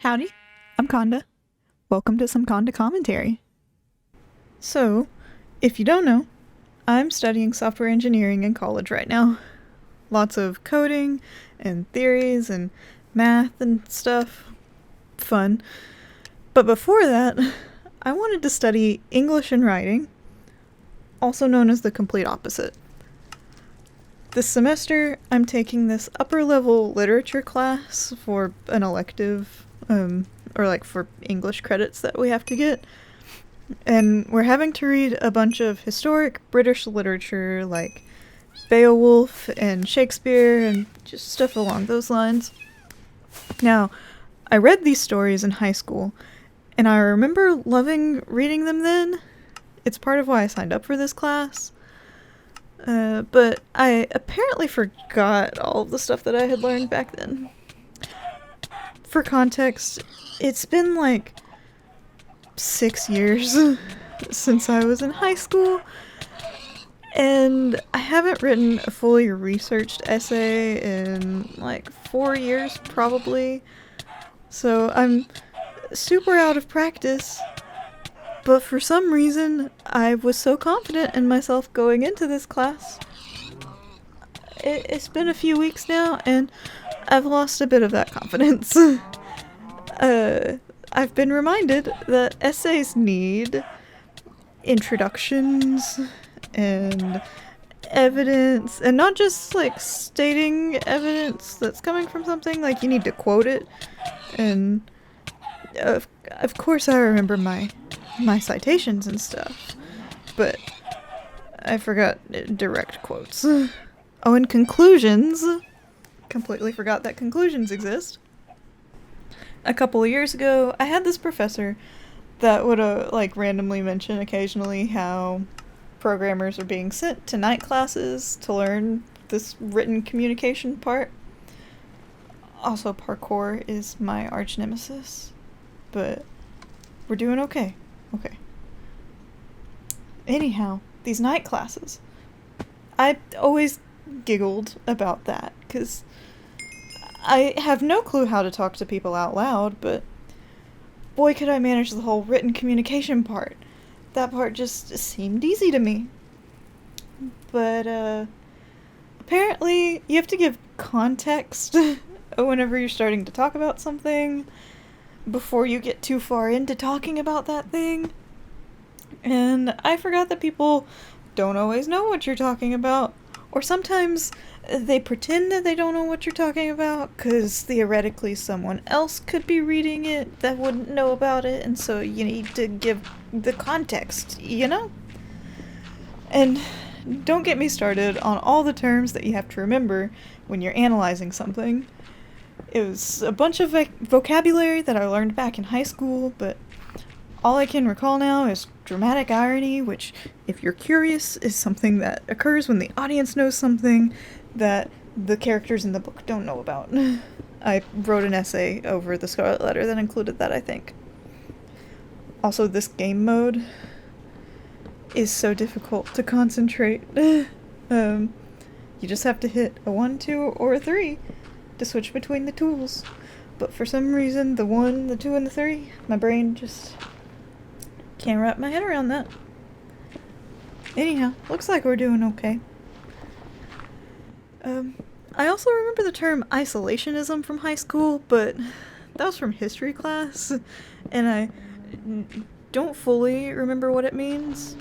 Howdy, I'm Conda. Welcome to some Conda commentary. So, if you don't know, I'm studying software engineering in college right now. Lots of coding and theories and math and stuff. Fun. But before that, I wanted to study English and writing, also known as the complete opposite. This semester, I'm taking this upper-level literature class for an elective, for English credits that we have to get. And we're having to read a bunch of historic British literature, like Beowulf and Shakespeare and just stuff along those lines. Now, I read these stories in high school, and I remember loving reading them then. It's part of why I signed up for this class. But I apparently forgot all of the stuff that I had learned back then. For context, it's been like 6 years since I was in high school, and I haven't written a fully researched essay in like 4 years probably, so I'm super out of practice. But for some reason, I was so confident in myself going into this class. It's been a few weeks now, and I've lost a bit of that confidence. I've been reminded that essays need introductions and evidence, and not just like stating evidence that's coming from something, like you need to quote it. And of course I remember my citations and stuff, but I forgot direct quotes. Oh, and conclusions. Completely forgot that conclusions exist. A couple of years ago, I had this professor that would randomly mention occasionally how programmers are being sent to night classes to learn this written communication part. Also, parkour is my arch nemesis, but we're doing okay. Okay. Anyhow, these night classes. I always giggled about that, because I have no clue how to talk to people out loud, but boy could I manage the whole written communication part. That part just seemed easy to me. But, apparently you have to give context whenever you're starting to talk about something, before you get too far into talking about that thing. And I forgot that people don't always know what you're talking about, or sometimes they pretend that they don't know what you're talking about because theoretically someone else could be reading it that wouldn't know about it, and so you need to give the context, you know? And don't get me started on all the terms that you have to remember when you're analyzing something. It was a bunch of vocabulary that I learned back in high school, but all I can recall now is dramatic irony, which, if you're curious, is something that occurs when the audience knows something that the characters in the book don't know about. I wrote an essay over the Scarlet Letter that included that, I think. Also, this game mode is so difficult to concentrate. You just have to hit a 1, 2, or a 3 to switch between the tools. But for some reason, the 1, the 2, and the 3, my brain just can't wrap my head around that. Anyhow, looks like we're doing okay. I also remember the term isolationism from high school, but that was from history class, and I don't fully remember what it means.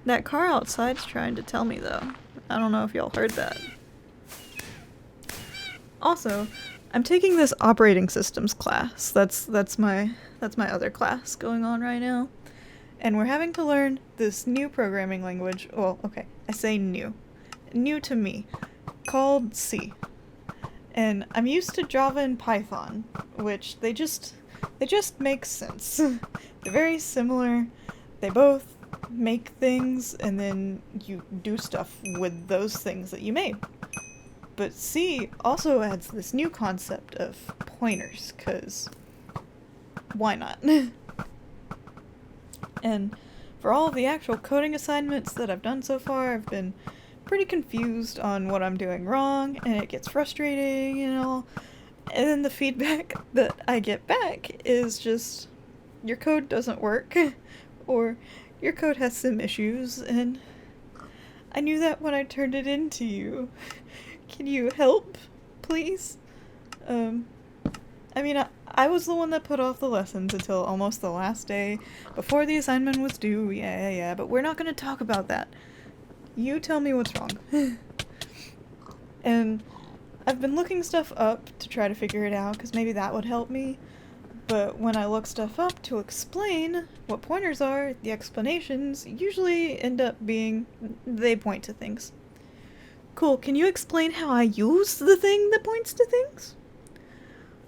That car outside's trying to tell me, though. I don't know if y'all heard that. Also, I'm taking this operating systems class. That's my other class going on right now. And we're having to learn this new programming language. Well, okay, I say new. New to me. Called C. And I'm used to Java and Python, which they just make sense. They're very similar. They both make things, and then you do stuff with those things that you made. But C also adds this new concept of pointers, because why not? And for all of the actual coding assignments that I've done so far, I've been pretty confused on what I'm doing wrong, and it gets frustrating and all. And then the feedback that I get back is just, your code doesn't work, or your code has some issues, and I knew that when I turned it in to you. Can you help, please? I mean, I was the one that put off the lessons until almost the last day, before the assignment was due, yeah, but we're not gonna talk about that. You tell me what's wrong. And I've been looking stuff up to try to figure it out, because maybe that would help me. But when I look stuff up to explain what pointers are, the explanations usually end up being, they point to things. Cool, can you explain how I use the thing that points to things?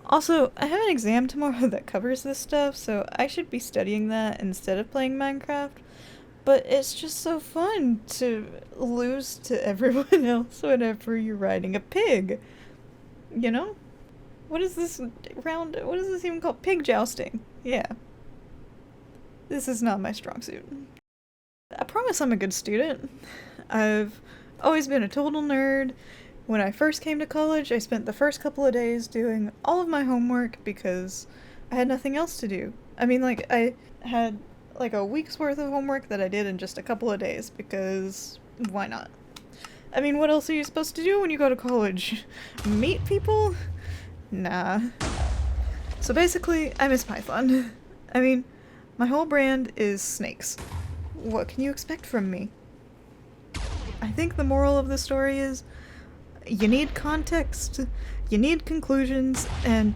Also, I have an exam tomorrow that covers this stuff, so I should be studying that instead of playing Minecraft. But it's just so fun to lose to everyone else whenever you're riding a pig. You know? What is this even called? Pig jousting. Yeah. This is not my strong suit. I promise I'm a good student. I've always been a total nerd. When I first came to college, I spent the first couple of days doing all of my homework because I had nothing else to do. I mean, like, I had like a week's worth of homework that I did in just a couple of days because why not? I mean, what else are you supposed to do when you go to college? Meet people? Nah. So basically, I miss Python. I mean, my whole brand is snakes. What can you expect from me? I think the moral of the story is, you need context, you need conclusions, and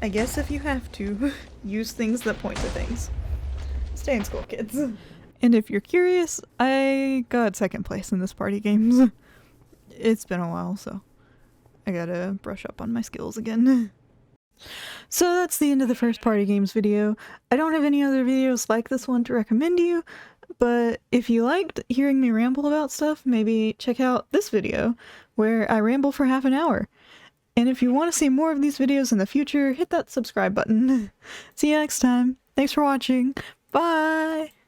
I guess if you have to, use things that point to things. Stay in school, kids. And if you're curious, I got second place in this party games. It's been a while, so I gotta brush up on my skills again. So that's the end of the first party games video. I don't have any other videos like this one to recommend to you, but if you liked hearing me ramble about stuff, maybe check out this video, where I ramble for half an hour. And if you want to see more of these videos in the future, hit that subscribe button. See you next time. Thanks for watching. Bye!